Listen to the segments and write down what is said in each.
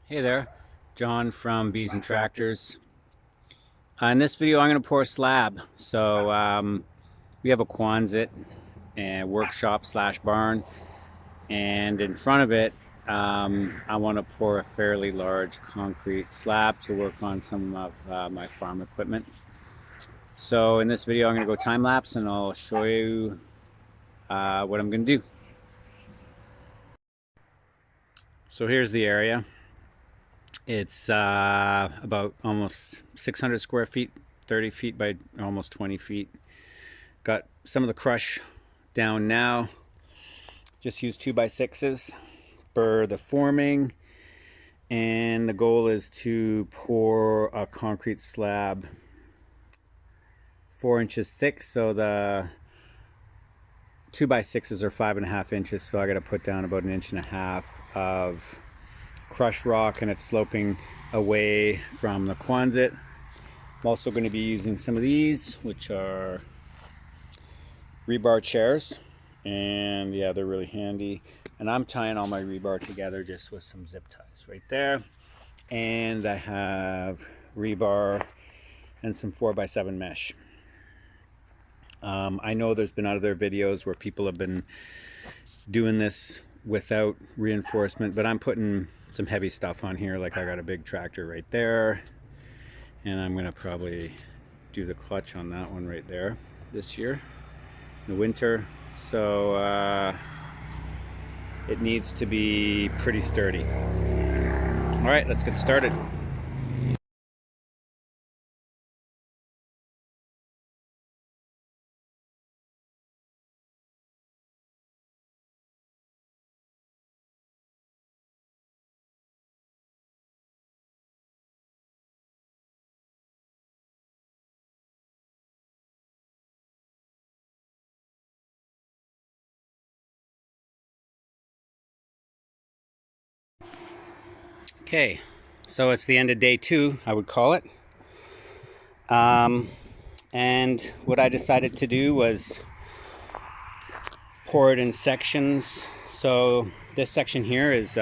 Hey there, John from Bees and Tractors. In this video, I'm going to pour a slab. We have a Quonset and workshop slash barn, and in front of it, I want to pour a fairly large concrete slab to work on some of my farm equipment. So in this video, I'm going to go time lapse, and I'll show you what I'm going to do. So here's the area. It's about almost 600 square feet, 30 feet by almost 20 feet. Got some of the crush down now. Just use 2x6s for the forming. And the goal is to pour a concrete slab 4 inches thick. So the 2x6s are 5.5 inches. So I got to put down about 1.5 inches of crushed rock, and it's sloping away from the Quonset. I'm also going to be using some of these, which are rebar chairs, and yeah, they're really handy. And I'm tying all my rebar together just with some zip ties right there. And I have rebar and some 4x7 mesh. I know there's been other videos where people have been doing this without reinforcement, but I'm putting some heavy stuff on here. Like I got a big tractor right there, and I'm gonna probably do the clutch on that one right there this year in the winter. So it needs to be pretty sturdy. All right, let's get started. Okay, so it's the end of day 2, I would call it. And what I decided to do was pour it in sections. So this section here is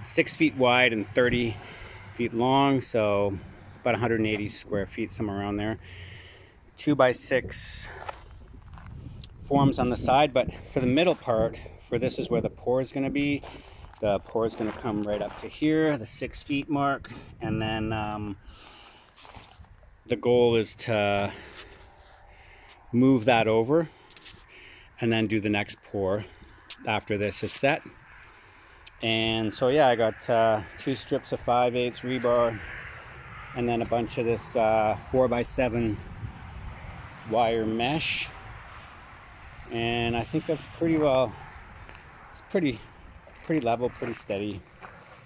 6 feet wide and 30 feet long, so about 180 square feet, somewhere around there. 2x6 forms on the side, but for the middle part, for this is where the pour is going to be. The pour is going to come right up to here, the 6 feet mark, and then the goal is to move that over and then do the next pour after this is set. And so yeah, I got 2 strips of 5/8 rebar and then a bunch of this 4x7 wire mesh, and I think I've pretty well, it's pretty level, pretty steady.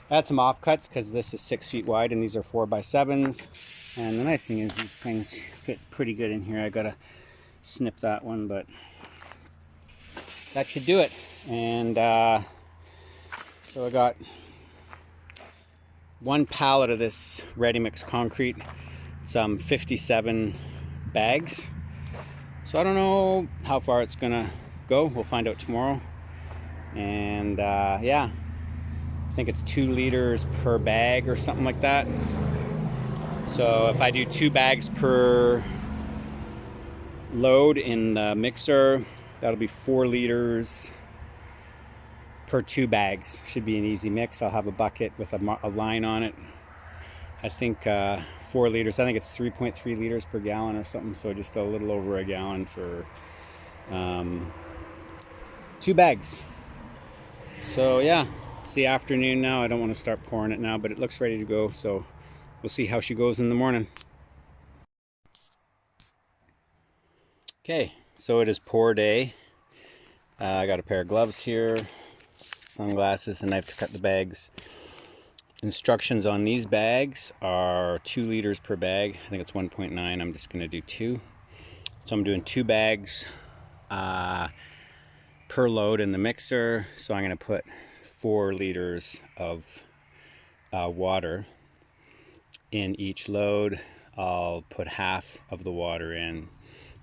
I had some offcuts because this is 6 feet wide and these are 4x7s, and the nice thing is these things fit pretty good in here. I gotta snip that one, but that should do it. And so I got 1 pallet of this ready mix concrete. It's 57 bags. So I don't know how far it's gonna go. We'll find out tomorrow. And yeah, I think it's 2 liters per bag or something like that. So if I do 2 bags per load in the mixer, that'll be 4 liters per 2 bags. Should be an easy mix. I'll have a bucket with a line on it. I think 4 liters, I think it's 3.3 liters per gallon or something, so just a little over a gallon for 2 bags. So yeah, it's the afternoon now. I don't want to start pouring it now, but it looks ready to go, so we'll see how she goes in the morning. Okay, so it is pour day. I got a pair of gloves here, sunglasses, and knife to cut the bags. Instructions on these bags are 2 liters per bag. I think it's 1.9. I'm just going to do 2. So I'm doing 2 bags per load in the mixer. So I'm going to put 4 liters of water in each load. I'll put half of the water in,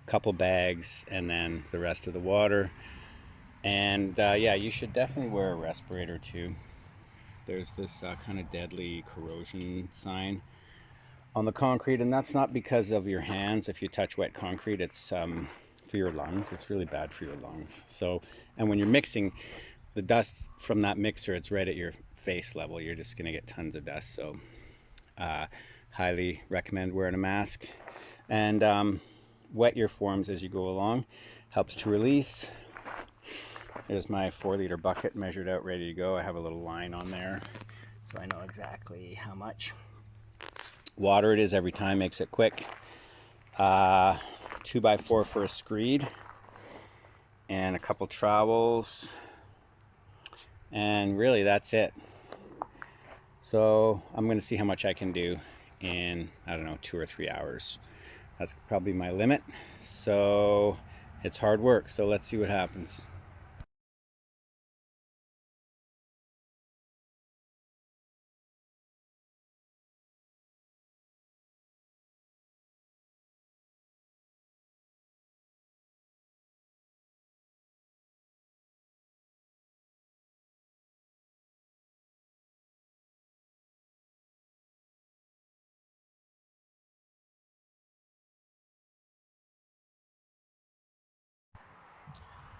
a couple bags, and then the rest of the water. And yeah, you should definitely wear a respirator too. there's this kind of deadly corrosion sign on the concrete, and that's not because of your hands. If you touch wet concrete, it's for your lungs. It's really bad for your lungs. So, and when you're mixing the dust from that mixer, it's right at your face level. You're just going to get tons of dust. So highly recommend wearing a mask, and wet your forms as you go along. Helps to release. There's my 4-liter bucket measured out, ready to go. I have a little line on there so I know exactly how much water it is every time. Makes it quick. 2x4 for a screed, and a couple trowels, and really that's it. So I'm going to see how much I can do in, I don't know, 2 or 3 hours. That's probably my limit. So it's hard work, so let's see what happens.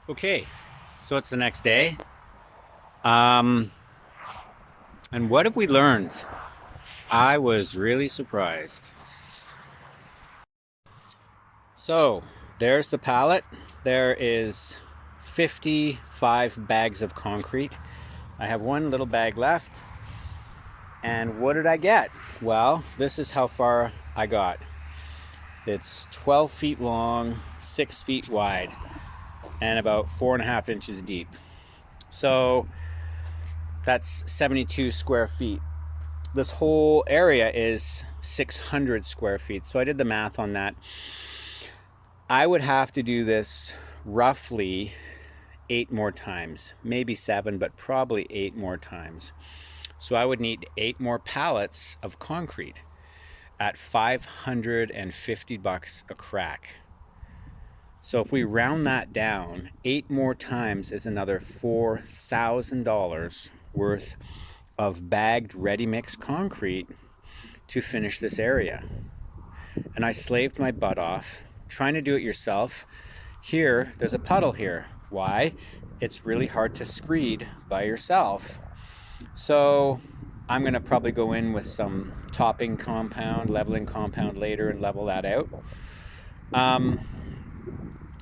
Okay, so it's the next day. And what have we learned? I was really surprised. So there's the pallet. There is 55 bags of concrete. I have one little bag left. And what did I get? Well, this is how far I got. It's 12 feet long, 6 feet wide, and about 4.5 inches deep. So that's 72 square feet. This whole area is 600 square feet. So I did the math on that. I would have to do this roughly 8 more times, maybe 7, but probably 8 more times. So I would need 8 more pallets of concrete at $550 a crack. So if we round that down, 8 more times is another $4,000 worth of bagged ready-mix concrete to finish this area. And I slaved my butt off trying to do it yourself. Here, there's a puddle here. Why? It's really hard to screed by yourself. So I'm going to probably go in with some topping compound, leveling compound later, and level that out.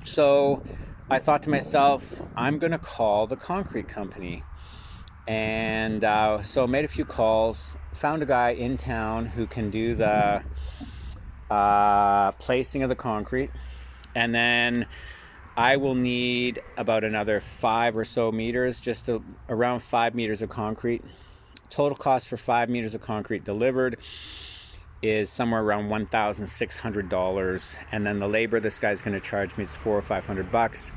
So I thought to myself, I'm going to call the concrete company. And so made a few calls, found a guy in town who can do the placing of the concrete. And then I will need about another 5 or so meters, just around 5 meters of concrete. Total cost for 5 meters of concrete delivered is somewhere around $1,600, and then the labor this guy's going to charge me is $400 or $500.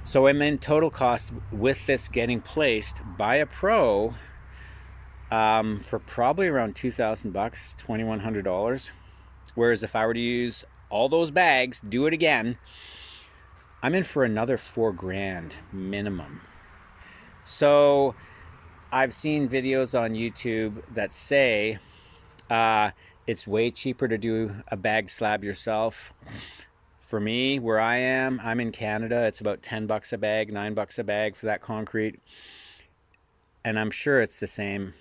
So I'm in total cost with this getting placed by a pro for probably around $2,000, $2,100. Whereas if I were to use all those bags, do it again, I'm in for another $4,000 minimum. So I've seen videos on YouTube that say it's way cheaper to do a bag slab yourself. For me, where I am, I'm in Canada, it's about $10 a bag, $9 a bag for that concrete. And I'm sure it's the same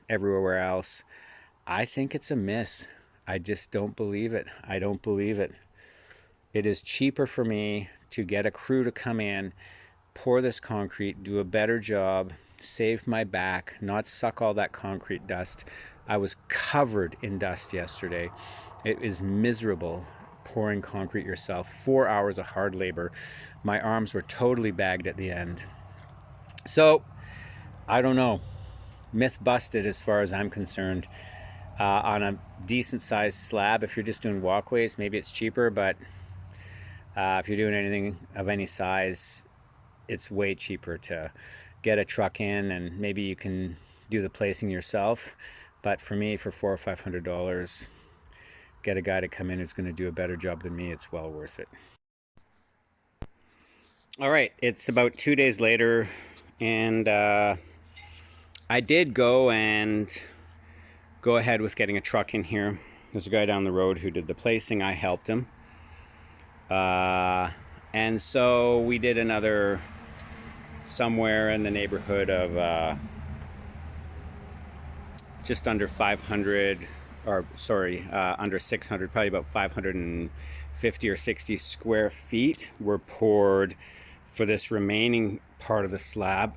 everywhere else. I think it's a myth. I just don't believe it. I don't believe it. It is cheaper for me to get a crew to come in, pour this concrete, do a better job, save my back, not suck all that concrete dust. I was covered in dust yesterday. It is miserable pouring concrete yourself. 4 hours of hard labor. My arms were totally bagged at the end. So, I don't know. Myth busted as far as I'm concerned. On a decent sized slab, if you're just doing walkways, maybe it's cheaper, but if you're doing anything of any size, it's way cheaper to get a truck in, and maybe you can do the placing yourself. But for me, for $400 or $500, get a guy to come in who's going to do a better job than me. It's well worth it. All right, it's about 2 days later, and I did go ahead with getting a truck in here. There's a guy down the road who did the placing. I helped him. And so we did another somewhere in the neighborhood of just under 500, or sorry, under 600, probably about 550 or 60 square feet were poured for this remaining part of the slab.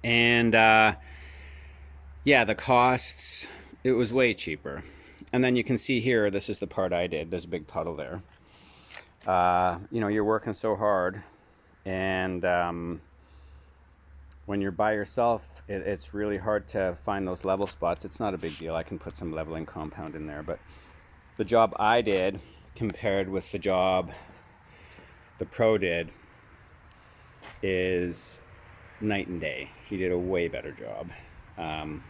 And yeah, the costs, it was way cheaper. And then you can see here, this is the part I did. There's a big puddle there. You know, you're working so hard, and when you're by yourself, it's really hard to find those level spots. It's not a big deal. I can put some leveling compound in there, but the job I did compared with the job the pro did is night and day. He did a way better job.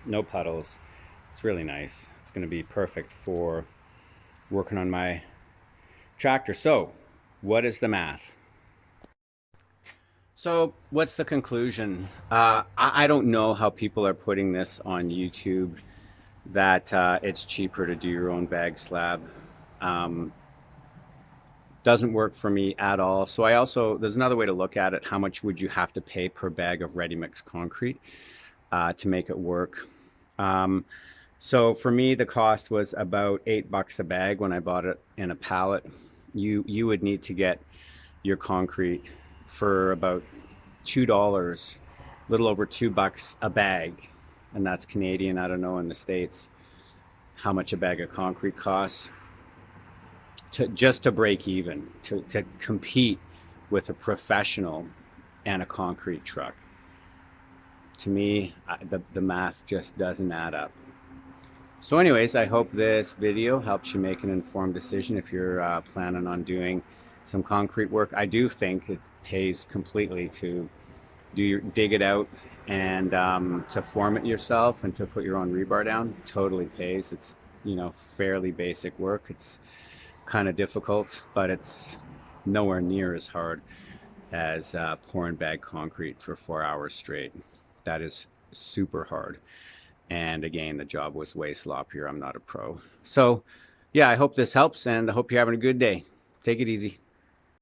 No puddles. It's really nice. It's going to be perfect for working on my tractor. So, what is the math? So, what's the conclusion? I don't know how people are putting this on YouTube, that it's cheaper to do your own bag slab. Doesn't work for me at all. So there's another way to look at it. How much would you have to pay per bag of ready mix concrete to make it work? So for me, the cost was about $8 a bag when I bought it in a pallet. You would need to get your concrete for about $2, a little over $2 a bag, and that's Canadian. I don't know in the States how much a bag of concrete costs. Just to break even, to compete with a professional and a concrete truck. To me, the math just doesn't add up. So anyways, I hope this video helps you make an informed decision if you're planning on doing some concrete work. I do think it pays completely to dig it out and to form it yourself and to put your own rebar down. Totally pays. It's, you know, fairly basic work. It's kind of difficult, but it's nowhere near as hard as pouring bag concrete for 4 hours straight. That is super hard. And again, the job was way sloppier. I'm not a pro. So yeah, I hope this helps, and I hope you're having a good day. Take it easy.